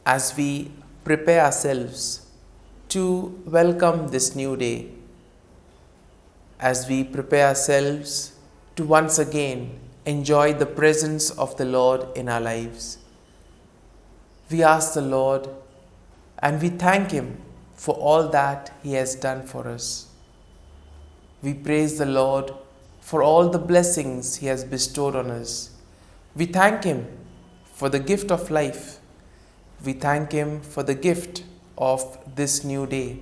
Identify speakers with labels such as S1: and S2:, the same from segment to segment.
S1: as we prepare ourselves to welcome this new day, as we prepare ourselves to once again enjoy the presence of the Lord in our lives. We ask the Lord and we thank Him for all that He has done for us. We praise the Lord for all the blessings He has bestowed on us. We thank Him for the gift of life. We thank Him for the gift of this new day.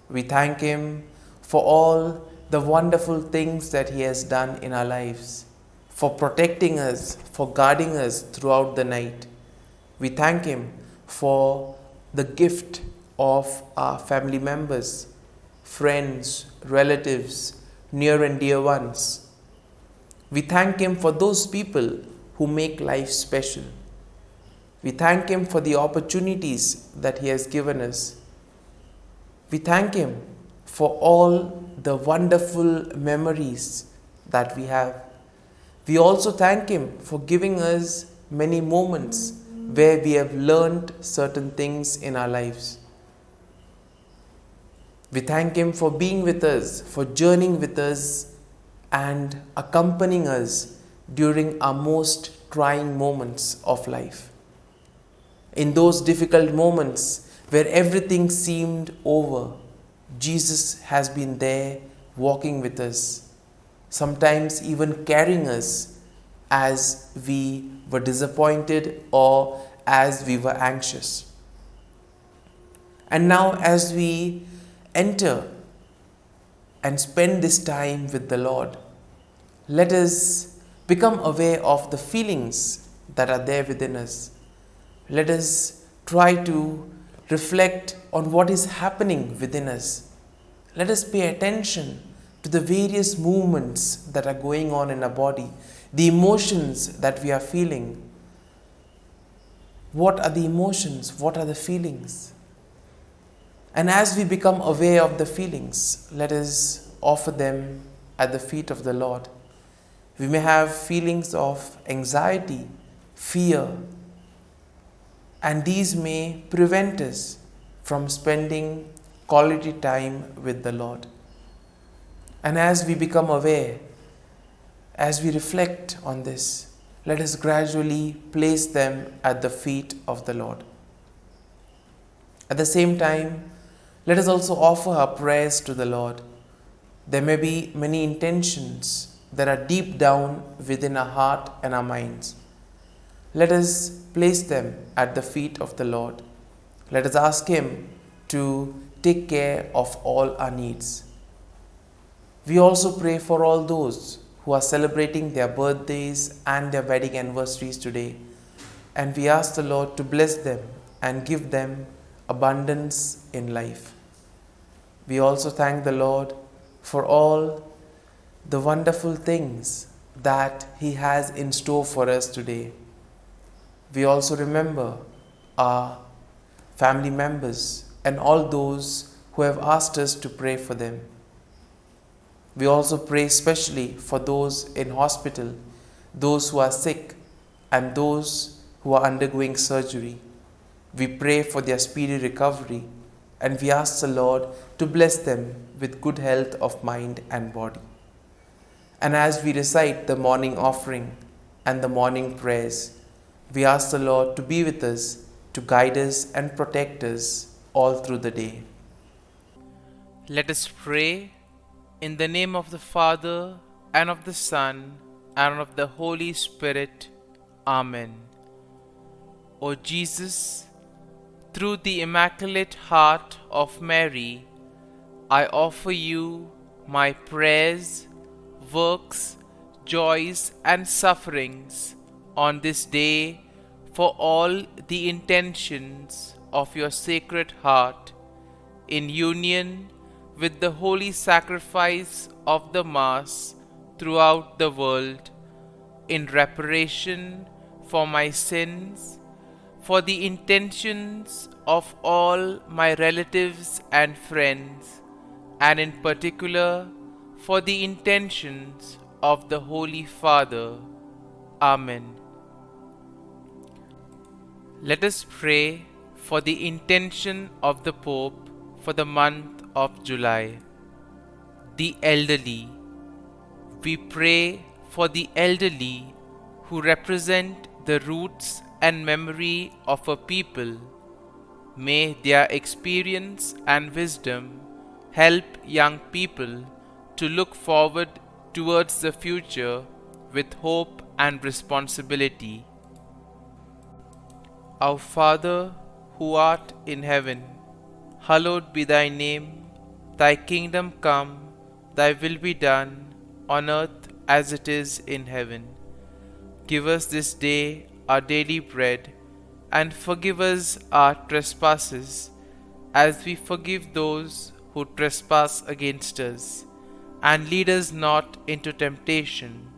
S1: We thank Him for all the wonderful things that He has done in our lives, for protecting us, for guarding us throughout the night. We thank Him for the gift of our family members, friends, relatives, near and dear ones. We thank Him for those people who make life special. We thank Him for the opportunities that He has given us. We thank Him for all the wonderful memories that we have. We also thank Him for giving us many moments where we have learned certain things in our lives. We thank Him for being with us, for journeying with us and accompanying us during our most trying moments of life. In those difficult moments where everything seemed over, Jesus has been there walking with us, sometimes even carrying us as we were disappointed or as we were anxious. And now, as we enter and spend this time with the Lord, let us become aware of the feelings that are there within us. Let us try to reflect on what is happening within us. Let us pay attention to the various movements that are going on in our body, the emotions that we are feeling. What are the emotions? What are the feelings? And as we become aware of the feelings, let us offer them at the feet of the Lord. We may have feelings of anxiety, fear, and these may prevent us from spending quality time with the Lord. And as we become aware, as we reflect on this, let us gradually place them at the feet of the Lord. At the same time, let us also offer our prayers to the Lord. There may be many intentions that are deep down within our heart and our minds. Let us place them at the feet of the Lord. Let us ask Him to take care of all our needs. We also pray for all those who are celebrating their birthdays and their wedding anniversaries today. And we ask the Lord to bless them and give them abundance in life. We also thank the Lord for all the wonderful things that He has in store for us today. We also remember our family members and all those who have asked us to pray for them. We also pray especially for those in hospital, those who are sick, and those who are undergoing surgery. We pray for their speedy recovery, and we ask the Lord to bless them with good health of mind and body. And as we recite the morning offering and the morning prayers, we ask the Lord to be with us, to guide us and protect us all through the day. Let us pray in the name of the Father, and of the Son, and of the Holy Spirit. Amen. O Jesus, through the Immaculate Heart of Mary, I offer you my prayers, works, joys, and sufferings on this day for all the intentions of your Sacred Heart, in union with the holy sacrifice of the Mass throughout the world, in reparation for my sins, for the intentions of all my relatives and friends, and in particular for the intentions of the Holy Father. Amen. Let us pray for the intention of the Pope for the month of July. The elderly. We pray for the elderly who represent the roots and memory of a people. May their experience and wisdom help young people to look forward towards the future with hope and responsibility. Our Father, who art in heaven, hallowed be thy name. Thy kingdom come, thy will be done, on earth as it is in heaven. Give us this day our daily bread, and forgive us our trespasses, as we forgive those who trespass against us. And lead us not into temptation,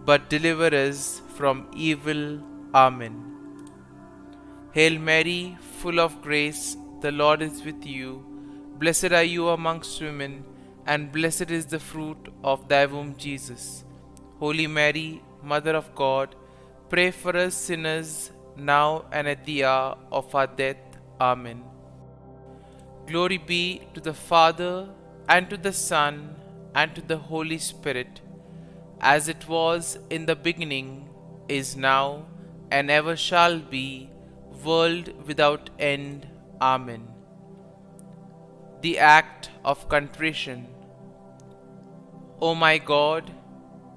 S1: but deliver us from evil. Amen. Hail Mary, full of grace, the Lord is with you. Blessed are you amongst women, and blessed is the fruit of thy womb, Jesus. Holy Mary, Mother of God, pray for us sinners, now and at the hour of our death. Amen. Glory be to the Father, and to the Son, and to the Holy Spirit, as it was in the beginning, is now, and ever shall be, world without end. Amen. The act of contrition. O my God,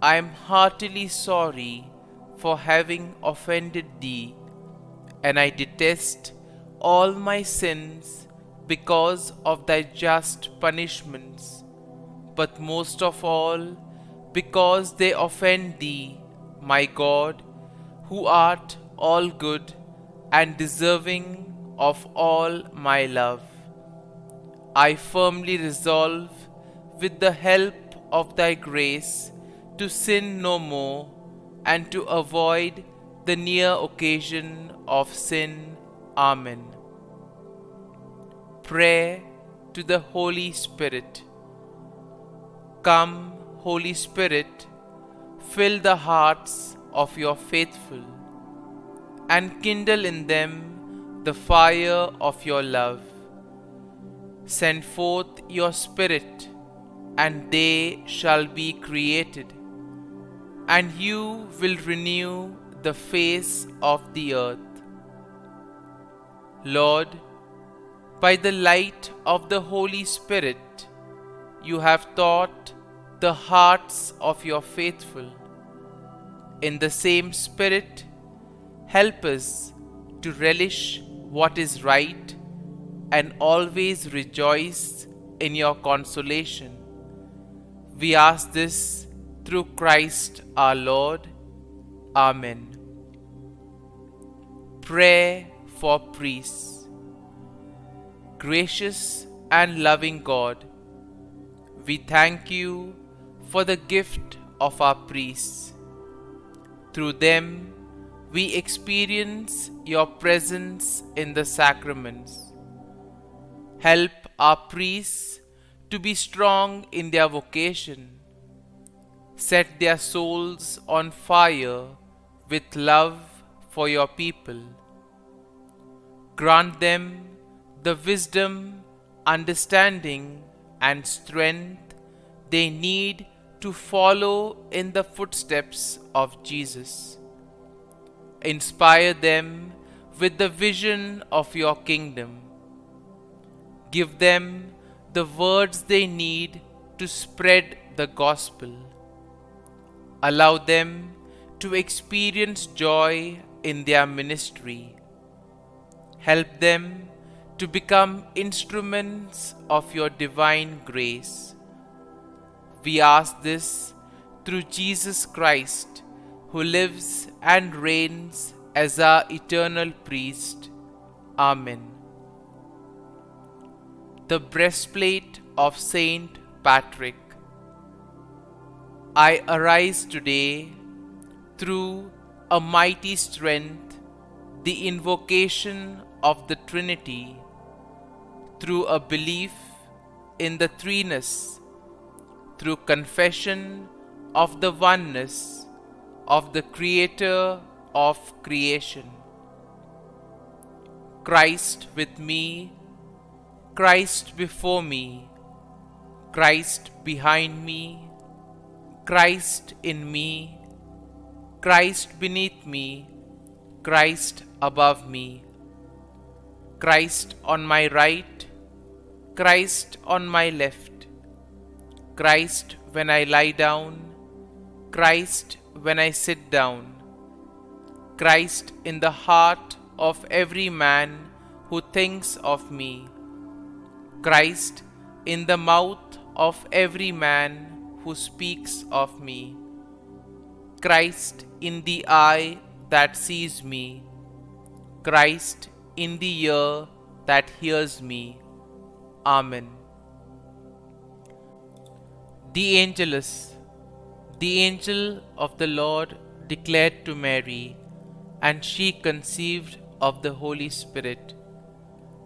S1: I am heartily sorry for having offended thee, and I detest all my sins because of thy just punishments, but most of all because they offend thee, my God, who art all good and deserving of all my love. I firmly resolve, with the help of thy grace, to sin no more, and to avoid the near occasion of sin. Amen. Prayer to the Holy Spirit. Come, Holy Spirit, fill the hearts of your faithful, and kindle in them the fire of your love. Send forth your Spirit, and they shall be created, and you will renew the face of the earth. Lord, by the light of the Holy Spirit, you have taught the hearts of your faithful. In the same Spirit, help us to relish what is right and always rejoice in your consolation. We ask this through Christ our Lord. Amen. Prayer for priests. Gracious and loving God, we thank you for the gift of our priests. Through them, we experience your presence in the sacraments. Help our priests to be strong in their vocation. Set their souls on fire with love for your people. Grant them the wisdom, understanding, and strength they need to follow in the footsteps of Jesus. Inspire them with the vision of your kingdom. Give them the words they need to spread the gospel. Allow them to experience joy in their ministry. Help them to become instruments of your divine grace. We ask this through Jesus Christ, who lives and reigns as our eternal priest. Amen. The breastplate of Saint Patrick. I arise today through a mighty strength, the invocation of the Trinity, through a belief in the threeness, through confession of the oneness of the Creator of creation.
S2: Christ with me, Christ before me, Christ behind me, Christ in me, Christ beneath me, Christ above me, Christ on my right, Christ on my left, Christ when I lie down, Christ when I sit down, Christ in the heart of every man who thinks of me, Christ in the mouth of every man who speaks of me, Christ in the eye that sees me, Christ in the ear that hears me. Amen. The Angelus. The angel of the Lord declared to Mary, and she conceived of the Holy Spirit.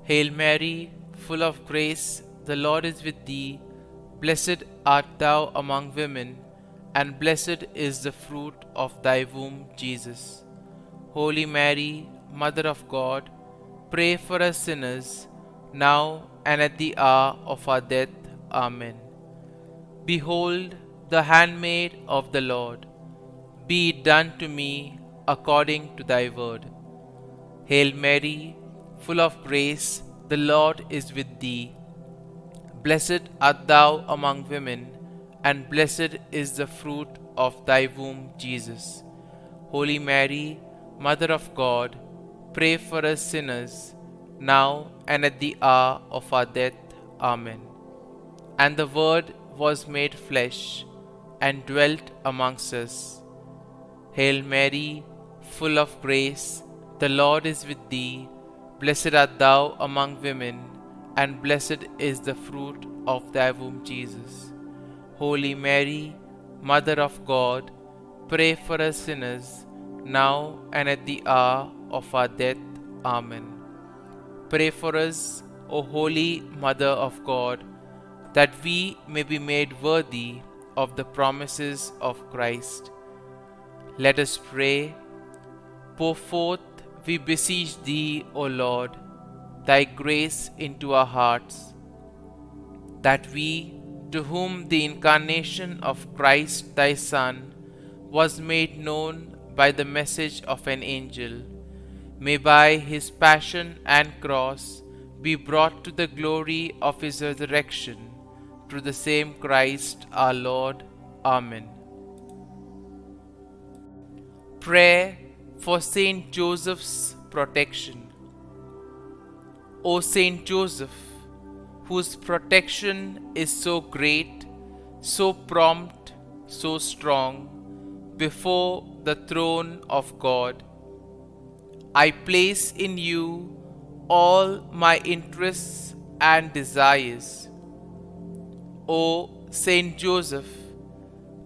S2: Hail Mary, full of grace, the Lord is with thee. Blessed art thou among women, and blessed is the fruit of thy womb, Jesus. Holy Mary, Mother of God, pray for us sinners, now and at the hour of our death. Amen. Behold, the handmaid of the Lord. Be it done to me according to thy word. Hail Mary, full of grace, the Lord is with thee. Blessed art thou among women, and blessed is the fruit of thy womb, Jesus. Holy Mary, Mother of God, pray for us sinners, now and at the hour of our death. Amen. And the Word was made flesh, and dwelt amongst us. Hail Mary, full of grace, the Lord is with thee. Blessed art thou among women, and blessed is the fruit of thy womb, Jesus. Holy Mary, Mother of God, pray for us sinners, now and at the hour of our death. Amen. Pray for us, O Holy Mother of God, that we may be made worthy of the promises of Christ. Let us pray. Pour forth, we beseech thee, O Lord, thy grace into our hearts, that we, to whom the incarnation of Christ thy Son was made known by the message of an angel, may by his passion and cross be brought to the glory of his resurrection, through the same Christ our Lord. Amen. Prayer for Saint Joseph's protection. O Saint Joseph, whose protection is so great, so prompt, so strong, before the throne of God, I place in you all my interests and desires. O Saint Joseph,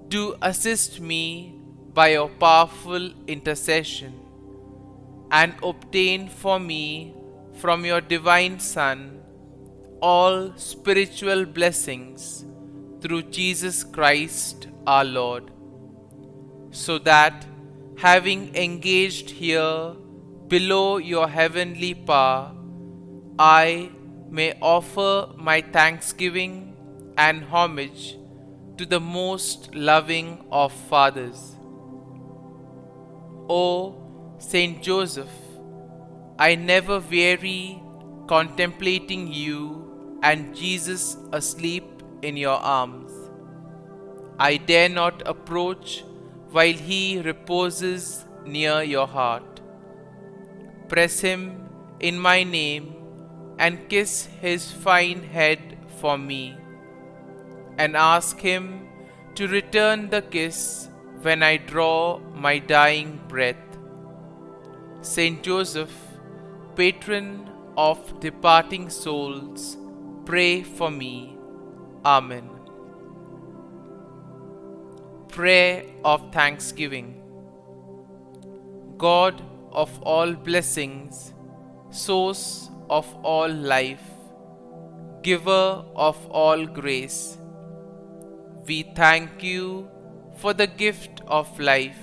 S2: do assist me by your powerful intercession, and obtain for me from your divine Son all spiritual blessings through Jesus Christ our Lord, so that, having engaged here below your heavenly power, I may offer my thanksgiving and homage to the most loving of fathers. O Saint Joseph, I never weary contemplating you and Jesus asleep in your arms. I dare not approach while he reposes near your heart. Press him in my name and kiss his fine head for me, and ask him to return the kiss when I draw my dying breath. Saint Joseph, patron of departing souls, pray for me. Amen. Prayer of Thanksgiving. God of all blessings, source of all life, giver of all grace, we thank you for the gift of life,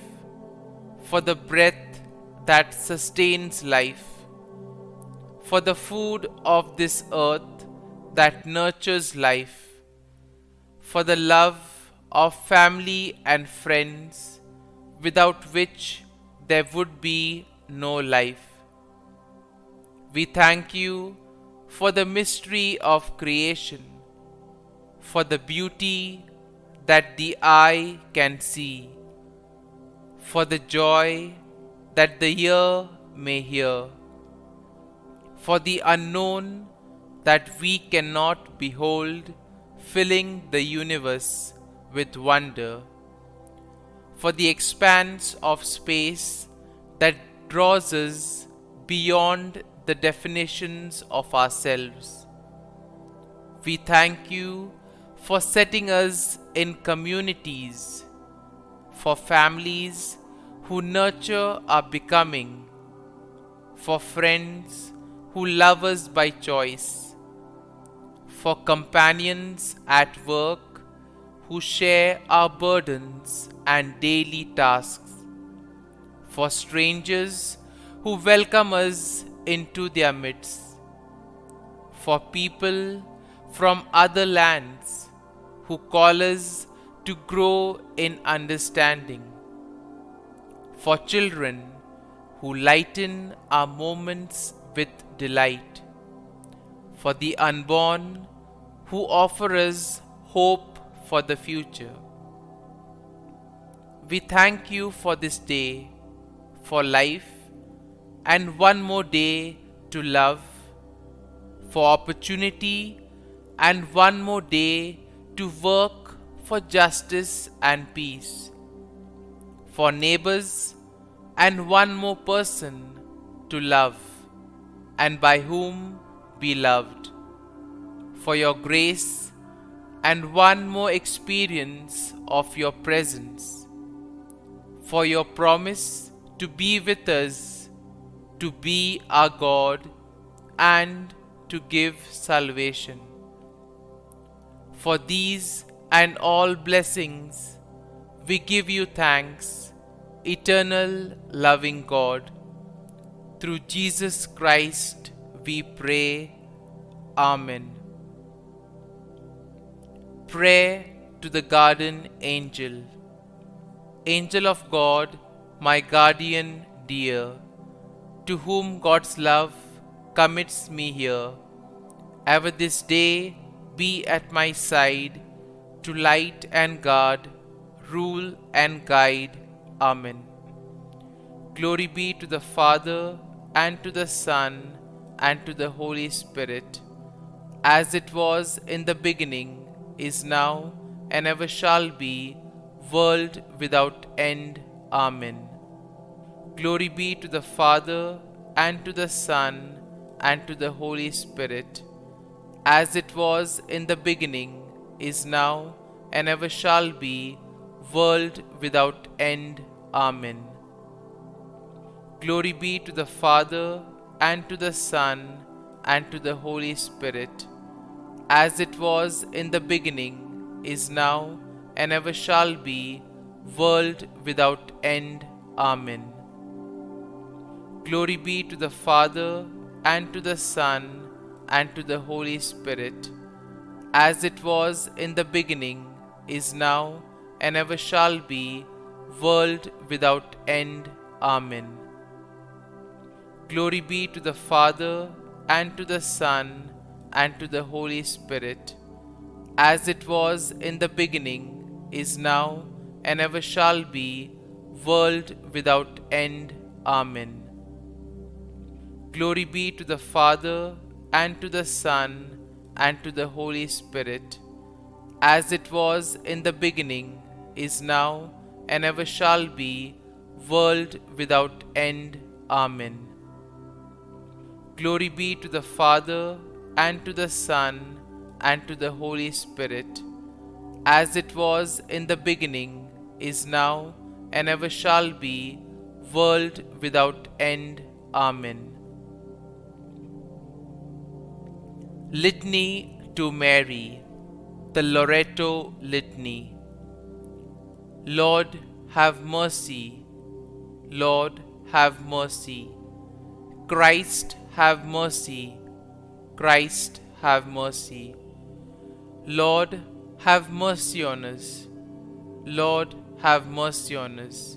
S2: for the breath that sustains life, for the food of this earth that nurtures life, for the love of family and friends, without which there would be no life. We thank you for the mystery of creation, for the beauty that the eye can see, for the joy that the ear may hear, for the unknown that we cannot behold, filling the universe with wonder, for the expanse of space that draws us beyond the definitions of ourselves. We thank you for setting us in communities, for families who nurture our becoming, for friends who love us by choice, for companions at work who share our burdens and daily tasks, for strangers who welcome us into their midst, for people from other lands who call us to grow in understanding, for children who lighten our moments with delight, for the unborn who offer us hope for the future. We thank you for this day, for life, and one more day to love, for opportunity, and one more day to work for justice and peace, for neighbors, and one more person to love, and by whom be loved, for your grace, and one more experience of your presence, for your promise to be with us, to be our God, and to give salvation. For these and all blessings, we give you thanks, eternal loving God. Through Jesus Christ we pray. Amen. Prayer to the Guardian Angel. Angel of God, my guardian dear, to whom God's love commits me here, ever this day be at my side, to light and guard, rule and guide. Amen. Glory be to the Father, and to the Son, and to the Holy Spirit, as it was in the beginning, is now, and ever shall be, world without end. Amen. Glory be to the Father, and to the Son, and to the Holy Spirit, as it was in the beginning, is now, and ever shall be, world without end. Amen. Glory be to the Father, and to the Son, and to the Holy Spirit, as it was in the beginning, is now, and ever shall be, world without end. Amen. Glory be to the Father, and to the Son, and to the Holy Spirit, as it was in the beginning, is now, and ever shall be, world without end. Amen. Glory be to the Father, and to the Son, and to the Holy Spirit, as it was in the beginning, is now, and ever shall be, world without end. Amen. Glory be to the Father, and to the Son, and to the Holy Spirit, as it was in the beginning, is now, and ever shall be, world without end. Amen. Glory be to the Father, and to the Son, and to the Holy Spirit, as it was in the beginning, is now, and ever shall be, world without end. Amen. Litany to Mary, the LORETO Litany. Lord, have mercy. Lord, have mercy. Christ, have mercy. Christ, have mercy. Lord, have mercy on us. Lord, have mercy on us.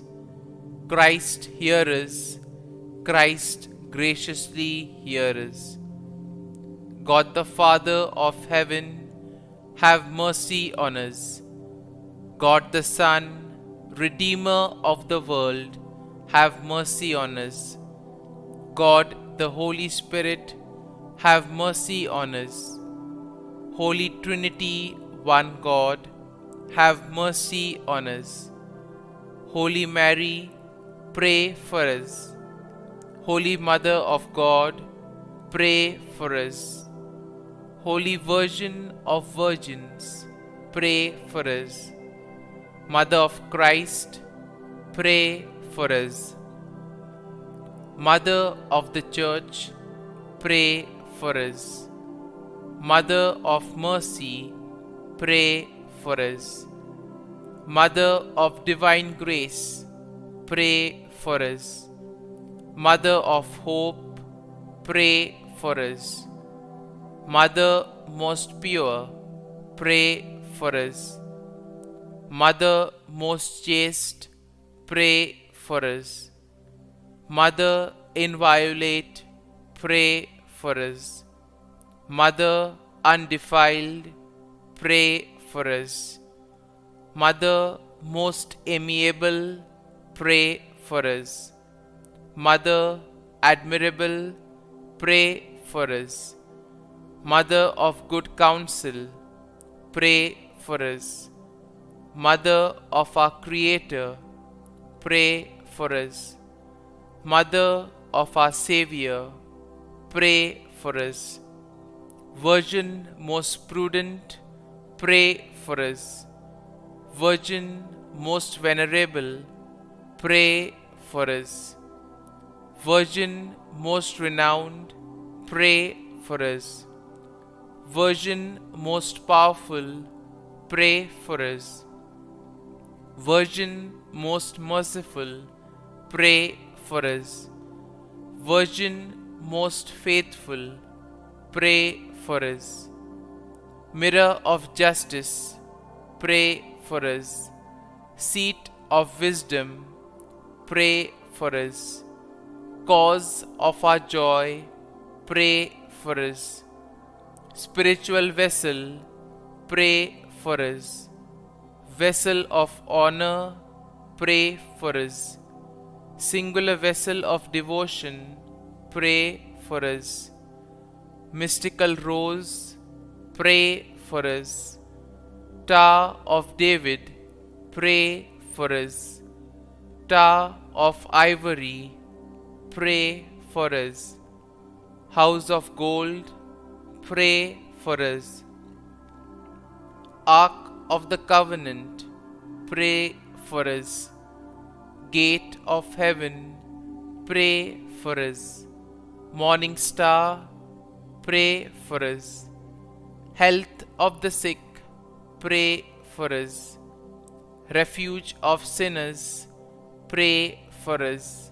S2: Christ, hear us. Christ, graciously hear us. God the Father of heaven, have mercy on us. God the Son, Redeemer of the world, have mercy on us. God the Holy Spirit, have mercy on us. Holy Trinity, one God, have mercy on us. Holy Mary, pray for us. Holy Mother of God, pray for us. Holy Virgin of Virgins, pray for us. Mother of Christ, pray for us. Mother of the Church, pray for us. Mother of Mercy, pray for us. Mother of Divine Grace, pray for us. Mother of Hope, pray for us. Mother most pure, pray for us. Mother most chaste, pray for us. Mother inviolate, pray for us. Mother undefiled, pray for us. Mother most amiable, pray for us. Mother admirable, pray for us. Mother of good counsel, pray for us. Mother of our Creator, pray for us. Mother of our Savior, pray for us. Virgin most prudent, pray for us. Virgin most venerable, pray for us. Virgin most renowned, pray for us. Virgin most powerful, pray for us. Virgin most merciful, pray for us. Virgin most faithful, pray for us. Mirror of justice, pray for us. Seat of wisdom, pray for us. Cause of our joy, pray for us. Spiritual vessel, pray for us. Vessel of honor, pray for us. Singular vessel of devotion, pray for us. Mystical rose, pray for us. Tower of David, pray for us. Tower of ivory, pray for us. House of gold, pray for us. Ark of the covenant, pray for us. Gate of heaven, pray for us. Morning star, pray for us. Health of the sick, pray for us. Refuge of sinners, pray for us.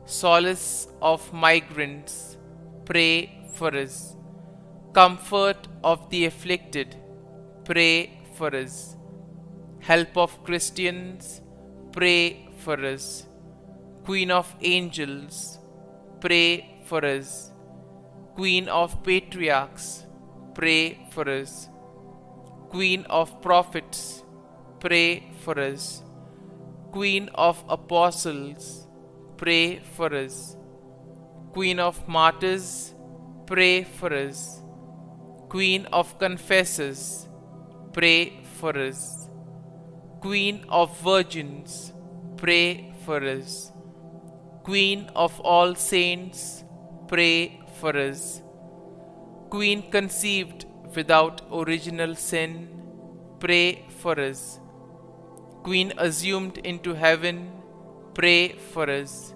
S2: Solace of migrants, pray for us. Comfort of the afflicted, pray for us. Help of Christians, pray for us. Queen of angels, pray for us. Queen of patriarchs, pray for us. Queen of prophets, pray for us. Queen of apostles, pray for us. Queen of martyrs, pray for us. Queen of confessors, pray for us. Queen of virgins, pray for us. Queen of all saints, pray for us. Queen conceived without original sin, pray for us. Queen assumed into heaven, pray for us.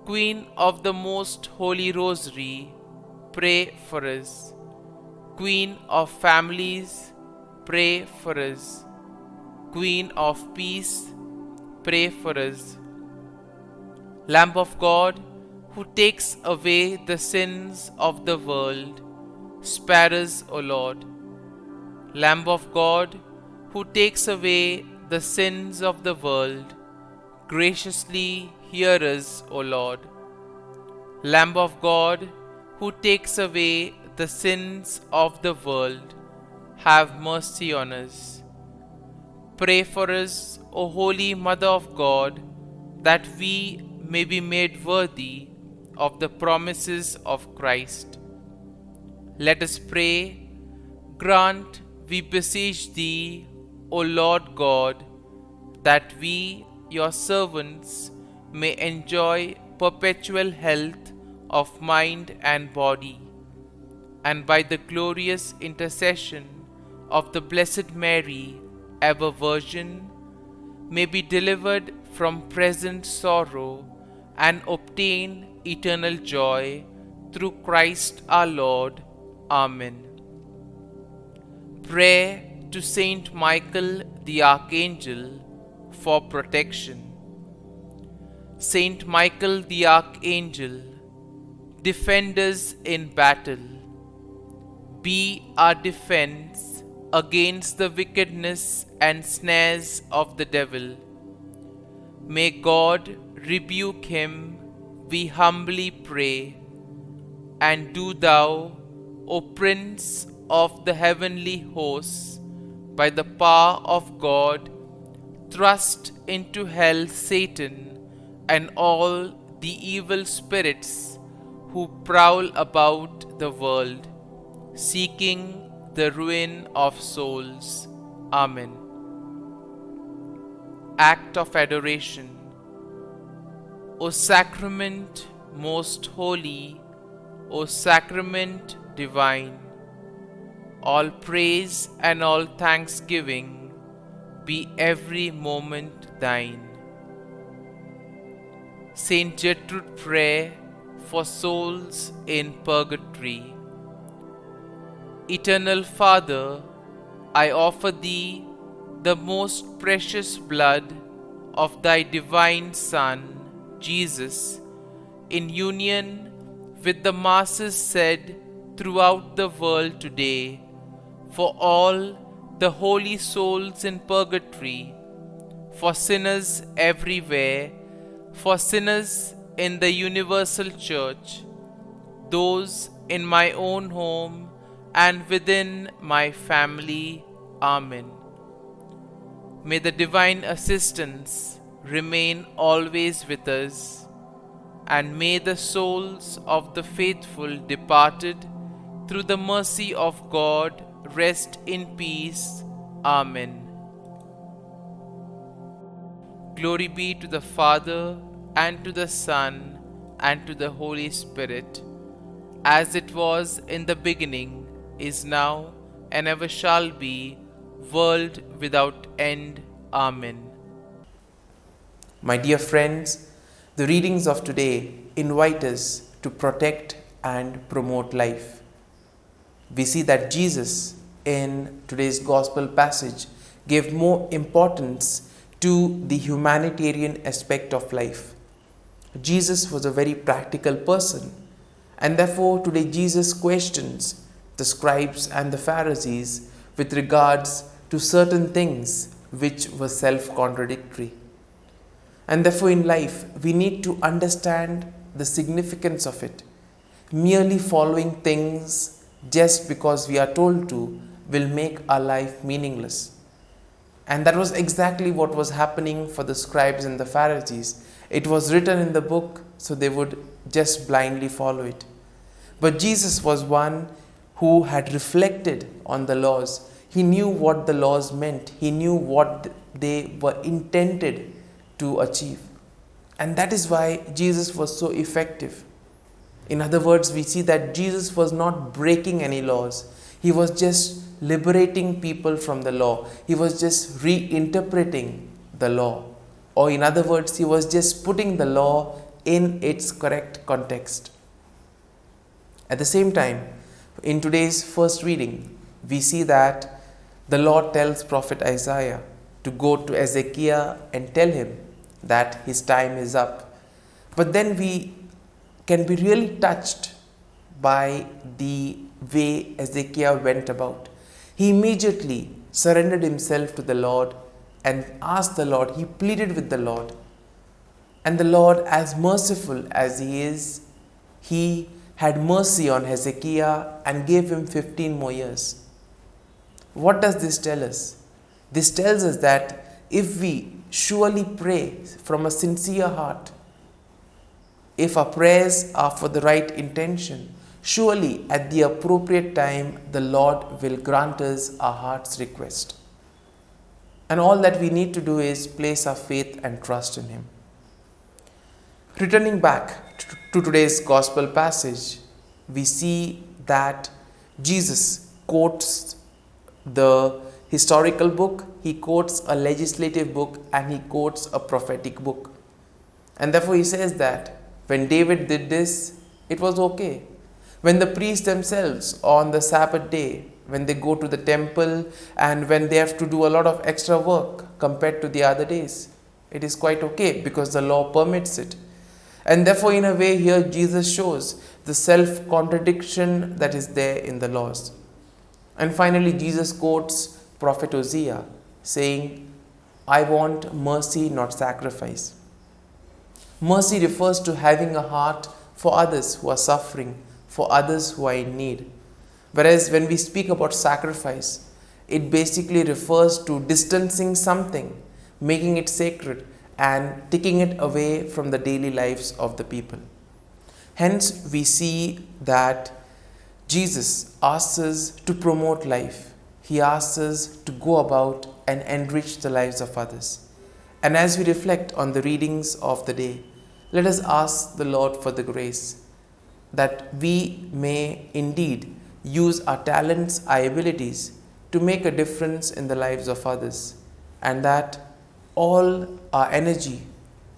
S2: Queen of the most holy rosary, pray for us. Queen of families, pray for us. Queen of peace, pray for us. Lamb of God, who takes away the sins of the world, spare us, O Lord. Lamb of God, who takes away the sins of the world, graciously hear us, O Lord. Lamb of God, who takes away the sins of the world, have mercy on us. Pray for us, O Holy Mother of God, that we may be made worthy of the promises of Christ. Let us pray. Grant, we beseech Thee, O Lord God, that we, Your servants, may enjoy perpetual health of mind and body, and by the glorious intercession of the Blessed Mary, ever Virgin, may be delivered from present sorrow and obtain eternal joy through Christ our Lord. Amen. Prayer to Saint Michael the Archangel for protection. Saint Michael the Archangel, defend us in battle. Be our defense against the wickedness and snares of the devil. May God rebuke him, we humbly pray. And do Thou, O Prince of the heavenly hosts, by the power of God, thrust into hell Satan and all the evil spirits who prowl about the world, seeking the ruin of souls. Amen. Act of Adoration. O Sacrament most holy, O Sacrament divine, all praise and all thanksgiving be every moment Thine. Saint Gertrude prayer for souls in purgatory. Eternal Father, I offer Thee the most precious blood of Thy divine Son, Jesus, in union with the masses said throughout the world today, for all the holy souls in purgatory, for sinners everywhere, for sinners in the universal church, those in my own home and within my family. Amen. May the divine assistance remain always with us, and may the souls of the faithful departed through the mercy of God rest in peace. Amen. Glory be to the Father, and to the Son, and to the Holy Spirit, as it was in the beginning, is now, and ever shall be, world without end. Amen.
S1: My dear friends, the readings of today invite us to protect and promote life. We see that Jesus, in today's Gospel passage, gave more importance to the humanitarian aspect of life. Jesus was a very practical person, and therefore today Jesus questions the scribes and the Pharisees with regards to certain things which were self-contradictory. And therefore in life we need to understand the significance of it. Merely following things just because we are told to will make our life meaningless. And that was exactly what was happening for the scribes and the Pharisees. It was written in the book, so they would just blindly follow it. But Jesus was one who had reflected on the laws. He knew what the laws meant. He knew what they were intended to achieve. And that is why Jesus was so effective. In other words, we see that Jesus was not breaking any laws. He was just liberating people from the law. He was just reinterpreting the law. Or in other words, he was just putting the law in its correct context. At the same time, in today's first reading, we see that the Lord tells Prophet Isaiah to go to Ezekiel and tell him that his time is up. But then we can be really touched by the way Hezekiah went about. He immediately surrendered himself to the Lord and asked the Lord, he pleaded with the Lord. And the Lord, as merciful as he is, he had mercy on Hezekiah and gave him 15 more years. What does this tell us? This tells us that if we surely pray from a sincere heart, if our prayers are for the right intention, surely at the appropriate time the Lord will grant us our heart's request. And all that we need to do is place our faith and trust in Him. Returning back to today's Gospel passage, we see that Jesus quotes the historical book, He quotes a legislative book, and He quotes a prophetic book. And therefore He says that when David did this, it was okay. When the priests themselves on the Sabbath day, when they go to the temple and when they have to do a lot of extra work compared to the other days, it is quite okay because the law permits it. And therefore, in a way, here Jesus shows the self-contradiction that is there in the laws. And finally, Jesus quotes Prophet Hosea saying, I want mercy, not sacrifice. Mercy refers to having a heart for others who are suffering, for others who are in need. Whereas when we speak about sacrifice, it basically refers to distancing something, making it sacred, and taking it away from the daily lives of the people. Hence, we see that Jesus asks us to promote life. He asks us to go about and enrich the lives of others. And as we reflect on the readings of the day, let us ask the Lord for the grace that we may indeed use our talents, our abilities to make a difference in the lives of others, and that all our energy,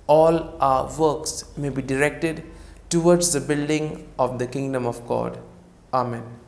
S1: all our works may be directed towards the building of the kingdom of God. Amen.